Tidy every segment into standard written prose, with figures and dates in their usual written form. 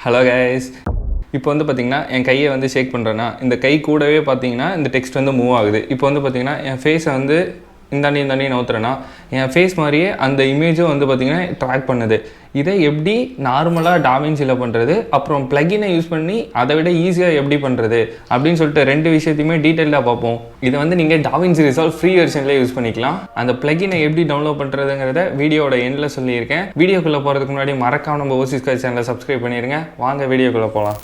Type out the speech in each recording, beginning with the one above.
Hello guys. இப்போ வந்து பார்த்தீங்கன்னா என் கையை வந்து ஷேக் பண்ணுறேன்னா இந்த கை கூடவே பார்த்தீங்கன்னா இந்த டெக்ஸ்ட் வந்து மூவ் ஆகுது. இப்போ வந்து பார்த்தீங்கன்னா என் ஃபேஸை வந்து இந்தாண்டி நவுத்துறேன்னா என் ஃபேஸ் மாதிரியே அந்த இமேஜும் வந்து பார்த்திங்கன்னா ட்ராக் பண்ணுது. இதை எப்படி நார்மலாக டாவின்சியில் பண்ணுறது, அப்புறம் ப்ளகினை யூஸ் பண்ணி அதை விட ஈஸியாக எப்படி பண்ணுறது அப்படின்னு சொல்லிட்டு ரெண்டு விஷயத்தையுமே டீட்டெயிலாக பார்ப்போம். இதை வந்து நீங்கள் டாவின்சி ரிசால்வ் ஃப்ரீ வெர்ஷன்லேயே யூஸ் பண்ணிக்கலாம். அந்த ப்ளகினை எப்படி டவுன்லோட் பண்ணுறதுங்கிறத வீடியோட எண்டில் சொல்லியிருக்கேன். வீடியோக்குள்ளே போகிறதுக்கு முன்னாடி மறக்காம நம்ம ஓசிஸ் ஸ்கை சேனலை சப்ஸ்கிரைப் பண்ணிடுங்க. வாங்க வீடியோக்குள்ளே போகலாம்.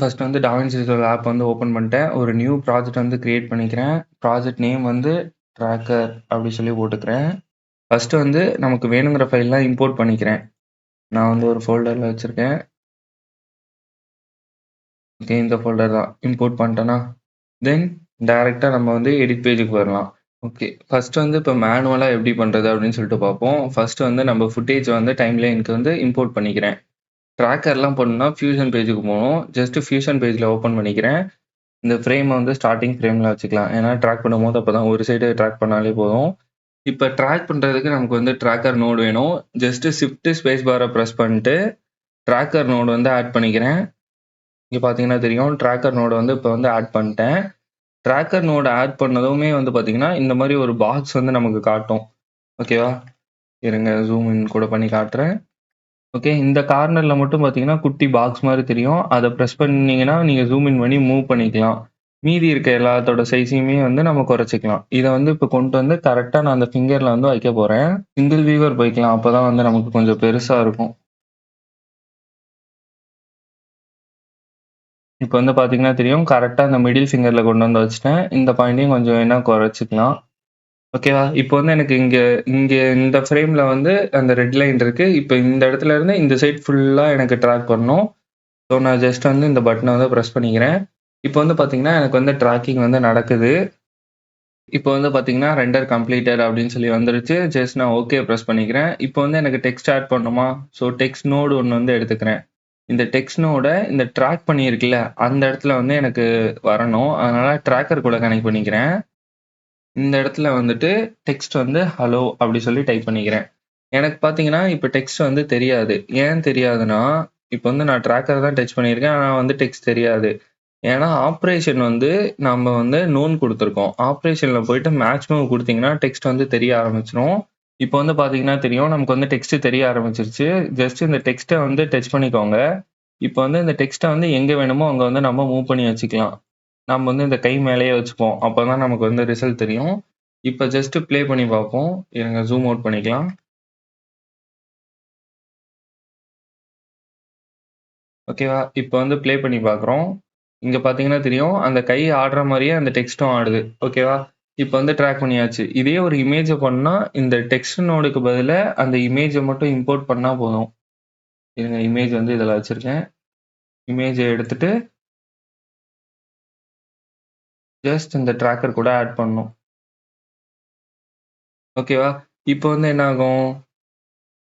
ஃபர்ஸ்ட் வந்து டாவின்சி ரிசால்வ் ஆப் வந்து ஓப்பன் பண்ணிட்டேன். ஒரு நியூ ப்ராஜெக்ட் வந்து க்ரியேட் பண்ணிக்கிறேன். ப்ராஜெக்ட் நேம் வந்து ட்ராக்கர் அப்படி சொல்லி போட்டுக்கிறேன். ஃபஸ்ட்டு வந்து நமக்கு வேணுங்கிற ஃபைல்லாம் இம்போர்ட் பண்ணிக்கிறேன். நான் வந்து ஒரு ஃபோல்டரில் வச்சுருக்கேன். ஓகே, இந்த ஃபோல்டர் தான் இம்போர்ட் பண்ணிட்டேன்னா தென் டைரெக்டாக நம்ம வந்து எடிட் பேஜுக்கு வரலாம். ஓகே, ஃபஸ்ட்டு வந்து இப்போ மேனுவலாக எப்படி பண்ணுறது அப்படின்னு சொல்லிட்டு பார்ப்போம். ஃபஸ்ட்டு வந்து நம்ம ஃபுட்டேஜ் வந்து டைம்லைனுக்கு வந்து இம்போர்ட் பண்ணிக்கிறேன். ட்ராக்கர்லாம் பண்ணணும்னா ஃபியூஷன் பேஜுக்கு போகணும். ஜஸ்ட்டு ஃபியூஷன் பேஜில் ஓப்பன் பண்ணிக்கிறேன். இந்த ஃப்ரேமை வந்து ஸ்டார்டிங் ஃப்ரேமில் வச்சுக்கலாம். ஏன்னா ட்ராக் பண்ணும்போது அப்போ தான் ஒரு சைடு ட்ராக் பண்ணாலே போதும். இப்போ ட்ராக் பண்ணுறதுக்கு நமக்கு வந்து ட்ராக்கர் நோடு வேணும். ஜஸ்ட்டு ஷிஃப்ட் ஸ்பேஸ் பாரை ப்ரெஸ் பண்ணிட்டு ட்ராக்கர் நோடு வந்து ஆட் பண்ணிக்கிறேன். இங்கே பார்த்தீங்கன்னா தெரியும், ட்ராக்கர் நோடு வந்து இப்போ வந்து ஆட் பண்ணிட்டேன். ட்ராக்கர் நோடு ஆட் பண்ணதுமே வந்து பார்த்தீங்கன்னா இந்த மாதிரி ஒரு பாக்ஸ் வந்து நமக்கு காட்டும். ஓகேவா, இருங்க ஜூம் இன் கூட பண்ணி காட்டுறேன். ஓகே, இந்த கார்னரில் மட்டும் பார்த்தீங்கன்னா குட்டி பாக்ஸ் மாதிரி தெரியும். அதை ப்ரெஸ் பண்ணிங்கன்னா நீங்கள் ஜூம் இன் பண்ணி மூவ் பண்ணிக்கலாம். மீதி இருக்க எல்லாத்தோட சைஸையுமே வந்து நம்ம குறைச்சிக்கலாம். இதை வந்து இப்போ கொண்டு வந்து கரெக்டாக நான் அந்த ஃபிங்கரில் வந்து வைக்க போகிறேன். சிங்கிள் வீவர் போய்க்கலாம், அப்போ தான் வந்து நமக்கு கொஞ்சம் பெருசாக இருக்கும். இப்போ வந்து பார்த்தீங்கன்னா தெரியும், கரெக்டாக இந்த மிடில் ஃபிங்கரில் கொண்டு வந்து வச்சுட்டேன். இந்த பாயிண்ட்டையும் கொஞ்சம் வேணா குறைச்சிக்கலாம். ஓகேவா, இப்போ வந்து எனக்கு இங்கே இங்கே இந்த ஃப்ரேமில் வந்து அந்த ரெட் லைன் இருக்குது. இப்போ இந்த இடத்துல இருந்து இந்த சைட் ஃபுல்லாக எனக்கு ட்ராக் பண்ணணும். ஸோ நான் ஜஸ்ட் வந்து இந்த பட்டனை வந்து ப்ரெஸ் பண்ணிக்கிறேன். இப்போ வந்து பார்த்தீங்கன்னா எனக்கு வந்து ட்ராக்கிங் வந்து நடக்குது. இப்போ வந்து பார்த்தீங்கன்னா ரெண்டர் கம்ப்ளீட்டட் அப்படின்னு சொல்லி வந்துருச்சு. ஜஸ்ட் நான் ஓகே ப்ரெஸ் பண்ணிக்கிறேன். இப்போ வந்து எனக்கு டெக்ஸ்ட் ஆட் பண்ணணுமா? ஸோ டெக்ஸ்ட் நோடு ஒன்று வந்து எடுத்துக்கிறேன். இந்த டெக்ஸ்ட் நோட இந்த ட்ராக் பண்ணியிருக்குல்ல அந்த இடத்துல வந்து எனக்கு வரணும். அதனால ட்ராக்கர் கூட கனெக்ட் பண்ணிக்கிறேன். இந்த இடத்துல வந்துட்டு டெக்ஸ்ட் வந்து ஹலோ அப்படி சொல்லி டைப் பண்ணிக்கிறேன். எனக்கு பார்த்தீங்கன்னா இப்போ டெக்ஸ்ட் வந்து தெரியாது. ஏன் தெரியாதுன்னா, இப்போ வந்து நான் ட்ராக்கர் தான் டச் பண்ணியிருக்கேன். ஆனால் வந்து டெக்ஸ்ட் தெரியாது. ஏன்னா ஆப்ரேஷன் வந்து நம்ம வந்து நோன் கொடுத்துருக்கோம். ஆப்ரேஷனில் போயிட்டு மேட்ச் மூவ் கொடுத்தீங்கன்னா டெக்ஸ்ட் வந்து தெரிய ஆரம்பிச்சிடும். இப்போ வந்து பார்த்தீங்கன்னா தெரியும், நமக்கு வந்து டெக்ஸ்ட் தெரிய ஆரம்பிச்சிருச்சு. ஜஸ்ட் இந்த டெக்ஸ்ட்டை வந்து டச் பண்ணிக்கோங்க. இப்போ வந்து இந்த டெக்ஸ்ட்டை வந்து எங்கே வேணுமோ அங்கே வந்து நம்ம மூவ் பண்ணி வச்சுக்கலாம். நம்ம வந்து இந்த கை மேலேயே வச்சுப்போம். அப்போ தான் நமக்கு வந்து ரிசல்ட் தெரியும். இப்போ ஜஸ்ட் ப்ளே பண்ணி பார்ப்போம். இருங்க ஜூம் அவுட் பண்ணிக்கலாம். ஓகேவா, இப்போ வந்து ப்ளே பண்ணி பார்க்குறோம். இங்க பார்த்தீங்கன்னா தெரியும், அந்த கை ஆடுற மாதிரியே அந்த டெக்ஸ்ட்டும் ஆடுது. ஓகேவா, இப்போ வந்து ட்ராக் பண்ணியாச்சு. இதே ஒரு இமேஜ பண்ணா இந்த டெக்ஸ்ட் நோடுக்கு பதிலா அந்த இமேஜை மட்டும் இம்போர்ட் பண்ணா போதும். இருங்க, இமேஜ் வந்து இதில் வச்சிருக்கேன். இமேஜை எடுத்துட்டு ஜஸ்ட் இந்த ட்ராக்கர் கூட ஆட் பண்ணணும். ஓகேவா, இப்போ வந்து என்ன ஆகும்,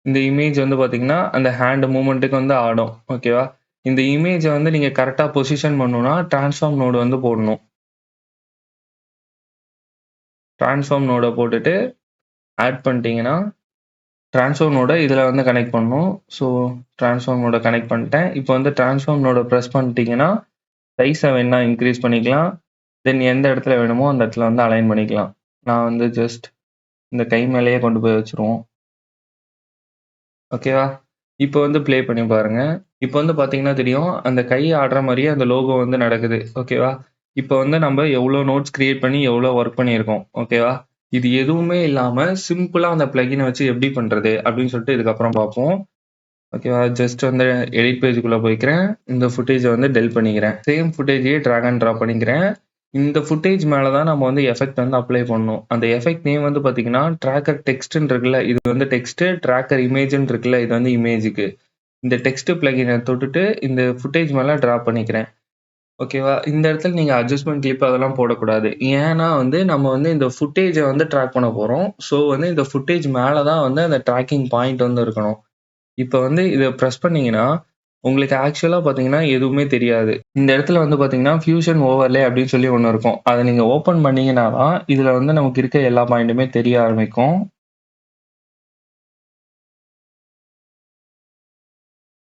இந்த இமேஜ் வந்து பார்த்தீங்கன்னா அந்த ஹேண்ட் மூவ்மெண்ட்டுக்கு வந்து ஆடும். ஓகேவா, இந்த இமேஜை வந்து நீங்க கரெக்டாக பொசிஷன் பண்ணணும்னா டிரான்ஸ்ஃபார்ம் நோடு வந்து போடணும். டிரான்ஸ்ஃபார்ம் நோட போட்டுட்டு ஆட் பண்ணிட்டீங்கன்னா டிரான்ஸ்ஃபார்ம் நோட இதில் வந்து கனெக்ட் பண்ணணும். ஸோ டிரான்ஸ்ஃபார்ம் நோட கனெக்ட் பண்ணிட்டேன். இப்போ வந்து டிரான்ஸ்ஃபார்ம் நோட ப்ரெஸ் பண்ணிட்டீங்கன்னா சைஸை வேணா இன்க்ரீஸ் பண்ணிக்கலாம். தென் எந்த இடத்துல வேணுமோ அந்த இடத்துல வந்து அலைன் பண்ணிக்கலாம். நான் வந்து ஜஸ்ட் இந்த கை மேலேயே கொண்டு போய் வச்சுருவோம். ஓகேவா, இப்போ வந்து ப்ளே பண்ணி பாருங்க. இப்போ வந்து பார்த்தீங்கன்னா தெரியும், அந்த கை ஆடுற மாதிரியே அந்த லோகோ வந்து நடக்குது. ஓகேவா, இப்போ வந்து நம்ம எவ்வளோ நோட்ஸ் கிரியேட் பண்ணி எவ்வளோ ஒர்க் பண்ணியிருக்கோம். ஓகேவா, இது எதுவுமே இல்லாம சிம்பிளா அந்த பிளகினை வச்சு எப்படி பண்றது அப்படின்னு சொல்லிட்டு இதுக்கப்புறம் பார்ப்போம். ஓகேவா, ஜஸ்ட் வந்து எடிட் பேஜுக்குள்ள போய்க்கிறேன். இந்த ஃபுட்டேஜை வந்து டெல் பண்ணிக்கிறேன். சேம் ஃபுட்டேஜையே ட்ராக் அண்ட் ட்ராப் பண்ணிக்கிறேன். இந்த ஃபுட்டேஜ் மேலே தான் நம்ம வந்து எஃபெக்ட் வந்து அப்ளை பண்ணணும். அந்த எஃபெக்ட் நேம் வந்து பார்த்தீங்கன்னா ட்ராக்கர் டெக்ஸ்ட்ன்னு இருக்குல்ல, இது வந்து டெக்ஸ்ட். ட்ராக்கர் இமேஜ்ன்னு இருக்குல்ல, இது வந்து இமேஜுக்கு. இந்த டெக்ஸ்ட் பிளகினை தொட்டுட்டு இந்த ஃபுட்டேஜ் மேலே ட்ராப் பண்ணிக்கிறேன். ஓகேவா, இந்த இடத்துல நீங்க அட்ஜஸ்ட்மென்ட் கிளிப் அதெல்லாம் போடக்கூடாது. ஏன்னா வந்து நம்ம வந்து இந்த ஃபுட்டேஜ வந்து ட்ராக் பண்ண போறோம். ஸோ வந்து இந்த ஃபுட்டேஜ் மேல தான் வந்து அந்த ட்ராக்கிங் பாயிண்ட் வந்து இருக்கணும். இப்ப வந்து இத பிரஸ் பண்ணீங்கன்னா, உங்களுக்கு ஆக்சுவலா பார்த்தீங்கன்னா எதுவுமே தெரியாது. இந்த இடத்துல வந்து பார்த்தீங்கன்னா, ஃபியூஷன் ஓவர்லே அப்படின்னு சொல்லி ஒண்ணு இருக்கும். அத நீங்க ஓப்பன் பண்ணீங்கன்னா தான், இதுல வந்து நமக்கு இருக்க எல்லா பாயிண்ட்டுமே தெரிய ஆரம்பிக்கும்.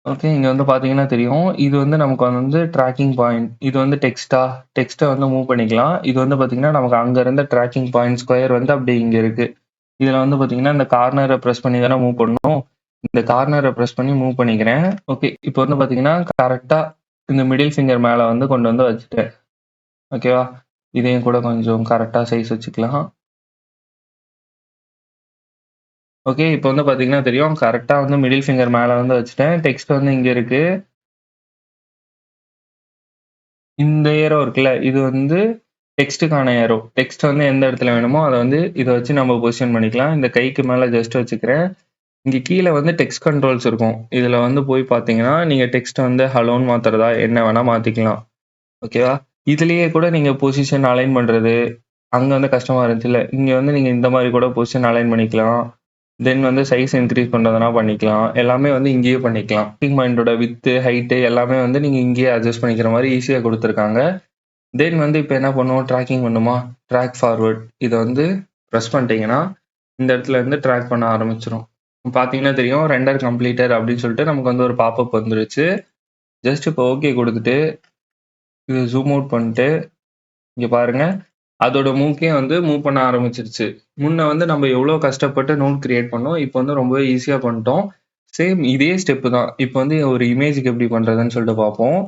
ஓகே. இங்க வந்து பார்த்தீங்கன்னா தெரியும். இது வந்து நமக்கு வந்து ட்ராக்கிங் பாயிண்ட். இது வந்து டெக்ஸ்ட்ட வந்து மூவ் பண்ணிக்கலாம். இது வந்து பார்த்தீங்கன்னா, நமக்கு அங்க இருந்த ட்ராக்கிங் பாயிண்ட் ஸ்கொயர் வந்து அப்படியே இங்க இருக்கு. இதுல வந்து பார்த்தீங்கன்னா, இந்த கார்னர பிரஸ் பண்ணி தானே மூவ் பண்ணணும். இந்த கார்னர பிரஸ் பண்ணி மூவ் பண்ணிக்கிறேன். ஓகே. இப்போ வந்து பார்த்தீங்கன்னா, கரெக்ட்டா இந்த மிடில் ஃபிங்கர் மேல வந்து கொண்டு வந்து வச்சுட்டேன். ஓகேவா? இதையும் கூட கொஞ்சம் கரெக்ட்டா சைஸ் வச்சுக்கலாம். ஓகே. இப்போ வந்து பார்த்தீங்கன்னா தெரியும். கரெக்ட்டா வந்து மிடில் ஃபிங்கர் மேல வந்து வச்சுட்டேன். டெக்ஸ்ட் வந்து இங்க இருக்கு. இந்த ஏரோ இருக்குல்ல, இது வந்து டெக்ஸ்ட்டுக்கான ஏரோ. டெக்ஸ்ட் வந்து எந்த இடத்துல வேணுமோ, அத வந்து இத வச்சு நம்ம பொசிஷன் பண்ணிக்கலாம். இந்த கைக்கு மேல ஜஸ்ட் வச்சுக்கிறேன். இங்க கீழ வந்து டெக்ஸ்ட் கண்ட்ரோல்ஸ் இருக்கும். இதுல வந்து போய் பார்த்தீங்கன்னா, நீங்க டெக்ஸ்ட்ட வந்து ஹலோன்னு மாத்துறதா, என்ன வேணா மாத்திக்கலாம். ஓகேவா? இதுலயே கூட நீங்க பொசிஷன் அலைன் பண்றது, அங்க வந்து கஷ்டமா இருந்துச்சுல்ல, இங்க வந்து நீங்க இந்த மாரி கூட பொசிஷன் அலைன் பண்ணிக்கலாம். தென் வந்து சைஸ் இன்கிரீஸ் பண்றதுனா பண்ணிக்கலாம். எல்லாமே வந்து இங்கேயே பண்ணிக்கலாம். பிங் பாயிண்டோட விட்த், ஹைட் எல்லாமே வந்து நீங்க இங்கேயே அட்ஜஸ்ட் பண்ணிக்கிற மாரி ஈஸியா குடுத்துருக்காங்க. தென் வந்து இப்ப என்ன பண்ணுவோம், ட்ராக்கிங் பண்ணுமா? ட்ராக் ஃபார்வர்ட் இத வந்து பிரஸ் பண்ணிட்டீங்கன்னா, இந்த இடத்துல இருந்து ட்ராக் பண்ண ஆரம்பிச்சுரும். பார்த்தீங்கன்னா தெரியும், ரெண்டர் கம்ப்ளீட்டட் அப்படின்னு சொல்லிட்டு நமக்கு வந்து ஒரு பாப்பப் வந்துருச்சு. ஜஸ்ட் இப்போ ஓகே குடுத்துட்டு, இது ஜூம் அவுட் பண்ணிட்டு, இங்க பாருங்க. அதோட மூவ்க்கே வந்து மூவ் பண்ண ஆரம்பிச்சிருச்சு. முன்ன வந்து நம்ம எவ்வளோ கஷ்டப்பட்டு நோட் கிரியேட் பண்ணோம். இப்போ வந்து ரொம்பவே ஈஸியா பண்ணிட்டோம். சேம் இதே ஸ்டெப் தான். இப்போ வந்து ஒரு இமேஜ்க்கு எப்படி பண்றதுன்னு சொல்லிட்டு பார்ப்போம்.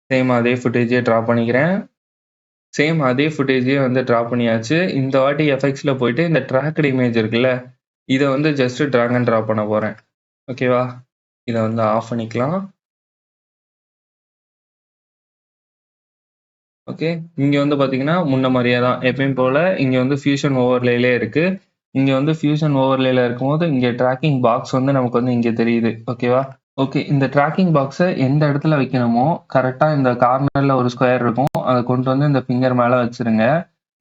சேம் அதே ஃபுட்டேஜே டிரா பண்ணிக்கிறேன். சேம் அதே ஃபுட்டேஜே வந்து டிரா பண்ணியாச்சு. இந்த வாட்டி எஃபெக்ட்ஸ்ல போயிட்டு இந்த ட்ராக்டு இமேஜ் இருக்குல்ல, இத வந்து ஜஸ்ட் டிராக் அண்ட் டிராப் பண்ண போறேன். ஓகேவா? இத வந்து ஆஃப் பண்ணிக்கலாம். ஓகே. இங்க வந்து பார்த்தீங்கன்னா, முன்ன மாரியே தான். எப்பயும் போல இங்க வந்து ஃபியூஷன் ஓவர்லேலே இருக்கு. இங்க வந்து ஃபியூஷன் ஓவர்லேல இருக்கும்போது, இங்க ட்ராக்கிங் பாக்ஸ் வந்து நமக்கு வந்து இங்க தெரியுது. ஓகேவா? ஓகே. இந்த ட்ராக்கிங் பாக்ஸ எந்த இடத்துல வைக்கணுமோ, கரெக்ட்டா இந்த கார்னர்ல ஒரு ஸ்கொயர் இருக்கும். அத கொண்டு வந்து இந்த ஃபிங்கர் மேல வச்சுருங்க.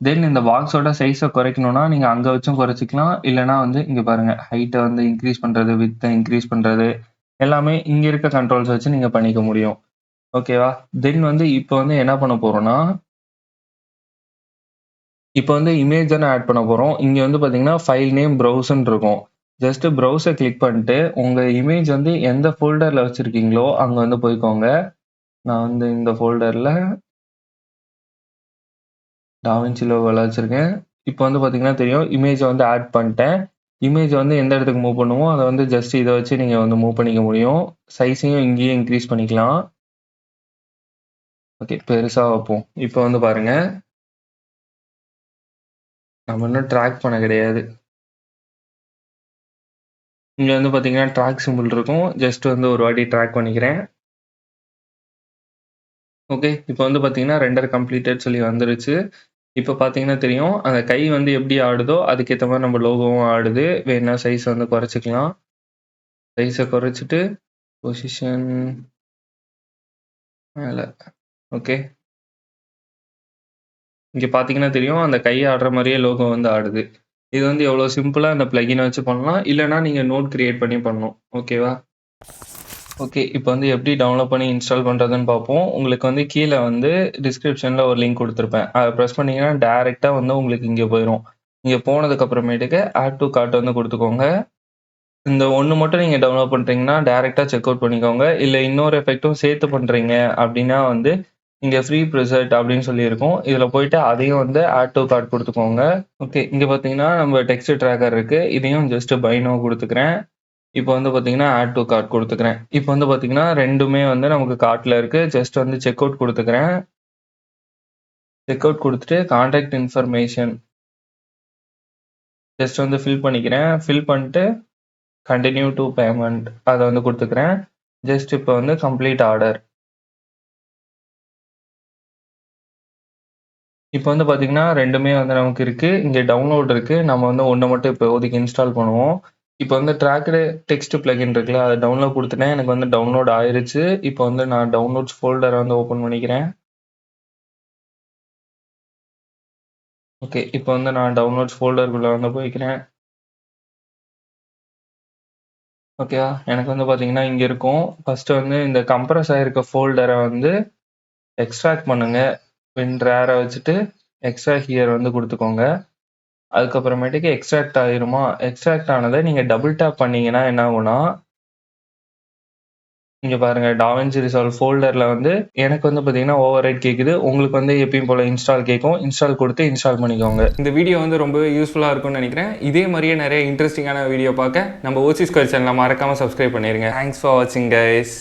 தென் இந்த பாக்ஸோட சைஸ குறைக்கணும்னா, நீங்க அங்க வச்சும் குறைச்சுக்கலாம். இல்லன்னா வந்து இங்க பாருங்க, ஹைட்ட வந்து இன்கிரீஸ் பண்றது, விட்த்த இன்கிரீஸ் பண்றது, எல்லாமே இங்க இருக்க கண்ட்ரோல்ஸ் வச்சு நீங்க பண்ணிக்க முடியும். ஓகேவா? தென் வந்து இப்ப வந்து என்ன பண்ண போறோம்னா, இப்ப வந்து இமேஜ் தானே ஆட் பண்ண போறோம். இங்க வந்து பார்த்தீங்கன்னா, ஃபைல் நேம் ப்ரௌஸ்ன்னு இருக்கும். ஜஸ்ட் ப்ரௌஸ கிளிக் பண்ணிட்டு, உங்க இமேஜ் வந்து எந்த ஃபோல்டர்ல வச்சிருக்கீங்களோ, அங்க வந்து போய்க்கோங்க. நான் வந்து இந்த ஃபோல்டர்ல டாவின்சி லோகோல வச்சிருக்கேன். இப்ப வந்து பார்த்தீங்கன்னா தெரியும், இமேஜ வந்து ஆட் பண்ட்டேன். இமேஜ் வந்து எந்த இடத்துக்கு மூவ் பண்ணுமோ, அத வந்து ஜஸ்ட் இத வச்சு நீங்க வந்து மூவ் பண்ணிக்க முடியும். சைஸையும் இங்கேயே இன்கிரீஸ் பண்ணிக்கலாம். ஓகே, பெருசா வைப்போம். இப்ப வந்து பாருங்க, நம்ம இன்னும் ட்ராக் பண்ண கிடையாது. இங்க வந்து பார்த்தீங்கன்னா, ட்ராக் சிம்பல் இருக்கும். ஜஸ்ட் வந்து ஒரு வாட்டி ட்ராக் பண்ணிக்கிறேன். ஓகே. இப்ப வந்து பார்த்தீங்கன்னா, ரெண்டர் கம்ப்ளீட்டட் சொல்லி வந்துருச்சு. இப்ப பார்த்தீங்கன்னா தெரியும், அந்த கை வந்து எப்படி ஆடுதோ, அதுக்கேத்த மாரி நம்ம லோகோவும் ஆடுது. வேணுனா சைஸ் வந்து குறைச்சுக்கலாம். சைஸ குறைச்சுட்டு, பொசிஷன் மேல. ஓகே. இங்க பார்த்தீங்கன்னா தெரியும், அந்த கை ஆடுற மாரியே லோகோ வந்து ஆடுது. இது வந்து எவ்வளோ சிம்பிளா அந்த பிளக்கின வச்சு பண்ணலாம். இல்லன்னா நீங்க நோட் கிரியேட் பண்ணி பண்ணணும். ஓகேவா? ஓகே. இப்ப வந்து எப்படி டவுன்லோட் பண்ணி இன்ஸ்டால் பண்றதுன்னு பார்ப்போம். உங்களுக்கு வந்து கீழ வந்து டிஸ்கிரிப்ஷன்ல ஒரு லிங்க் குடுத்திருப்பேன். அத பிரஸ் பண்ணீங்கன்னா, டைரக்ட்டா வந்து உங்களுக்கு இங்க போயிரும். இங்க போனதுக்கு அப்புறமேட்டுக்கு ஆட் டூ கார்ட் வந்து குடுத்துக்கோங்க. இந்த ஒண்ணு மட்டும் நீங்க டவுன்லோட் பண்றீங்கன்னா, டைரக்ட்டா செக் அவுட் பண்ணிக்கோங்க. இல்ல இன்னொரு எஃபெக்ட்டும் சேர்த்து பண்றீங்க அப்டின்னா வந்து, இங்க ஃப்ரீ ப்ரிசெட் அப்டின்னு சொல்லி இருக்கும். இதுல போயிட்டு அதையும் வந்து ஆட் டூ கார்ட் குடுத்துக்கோங்க. ஓகே. இங்க பார்த்தீங்கன்னா, நம்ம டெக்ஸ்ட் ட்ராக்கர் இருக்கு. இதையும் ஜஸ்ட் பை நவ் குடுத்துக்கிறேன். இப்ப வந்து பார்த்தீங்கன்னா, ஆட் டூ கார்ட் குடுத்துக்கிறேன். இப்ப வந்து பார்த்தீங்கன்னா, 2மே வந்து நமக்கு கார்ட்ல இருக்கு. ஜஸ்ட் வந்து செக் அவுட் குடுத்துக்கிறேன். செக் அவுட் குடுத்துட்டு கான்டாக்ட் இன்ஃபர்மேஷன் ஜஸ்ட் வந்து ஃபில் பண்ணிக்கிறேன். ஃபில் பண்ணிட்டு கன்டின்யூ டூ பேமெண்ட் அத வந்து குடுத்துக்கிறேன். ஜஸ்ட் இப்ப வந்து கம்ப்ளீட் ஆர்டர். இப்ப வந்து பார்த்தீங்கன்னா, 2மே வந்து நமக்கு இருக்கு. இங்க டவுன்லோட் இருக்கு. நம்ம வந்து ஒண்ண மட்டும் இப்போதைக்கு இன்ஸ்டால் பண்ணுவோம். இப்ப வந்து ட்ராக்டு டெக்ஸ்ட் பிளக்கின் இருக்குல்ல, அத டவுன்லோட் குடுத்துட்டேன். எனக்கு வந்து டவுன்லோட் ஆயிருச்சு. இப்ப வந்து நான் டவுன்லோட்ஸ் ஃபோல்டர வந்து ஓப்பன் பண்ணிக்கிறேன். ஓகே. இப்ப வந்து நான் டவுன்லோட்ஸ் ஃபோல்டருக்குள்ள வந்து போய்க்கிறேன். ஓகேவா? எனக்கு வந்து பார்த்தீங்கன்னா, இங்க இருக்கும். ஃபர்ஸ்ட் வந்து இந்த கம்ப்ரஸ் ஆயிருக்க ஃபோல்டர வந்து எக்ஸ்ட்ராக்ட் பண்ணுங்க. பின் ரேர வச்சுட்டு எக்ஸ்ட்ராக்ட் ஹியர் வந்து குடுத்துக்கோங்க. அதுக்கப்புறமேட்டுக்கு எக்ஸ்ட்ராக்ட் ஆயிருமா? எக்ஸ்ட்ராக்ட் ஆனத நீங்க டபுள் டேப் பண்ணீங்கன்னா என்ன ஆகும்னா இங்க பாருங்க DaVinci Resolve ஃபோல்டர்ல வந்து எனக்கு வந்து பார்த்தீங்கன்னா, ஓவர் ரைட் கேட்குது. உங்களுக்கு வந்து எப்பயும் போல இன்ஸ்டால் கேட்கும். இன்ஸ்டால் கொடுத்து இன்ஸ்டால் பண்ணிக்கோங்க. இந்த வீடியோ வந்து ரொம்பவே யூஸ்ஃபுல்லா இருக்கும்னு நினைக்கிறேன். இதே மாதிரியே நிறைய இன்ட்ரெஸ்டிங்கான வீடியோ பார்க்க நம்ம ஓசி ஸ்கொயர் சேனலை மறக்காம சப்ஸ்கிரைப் பண்ணிருங்க. தேங்க்ஸ் ஃபார் வாட்சிங் கைஸ்.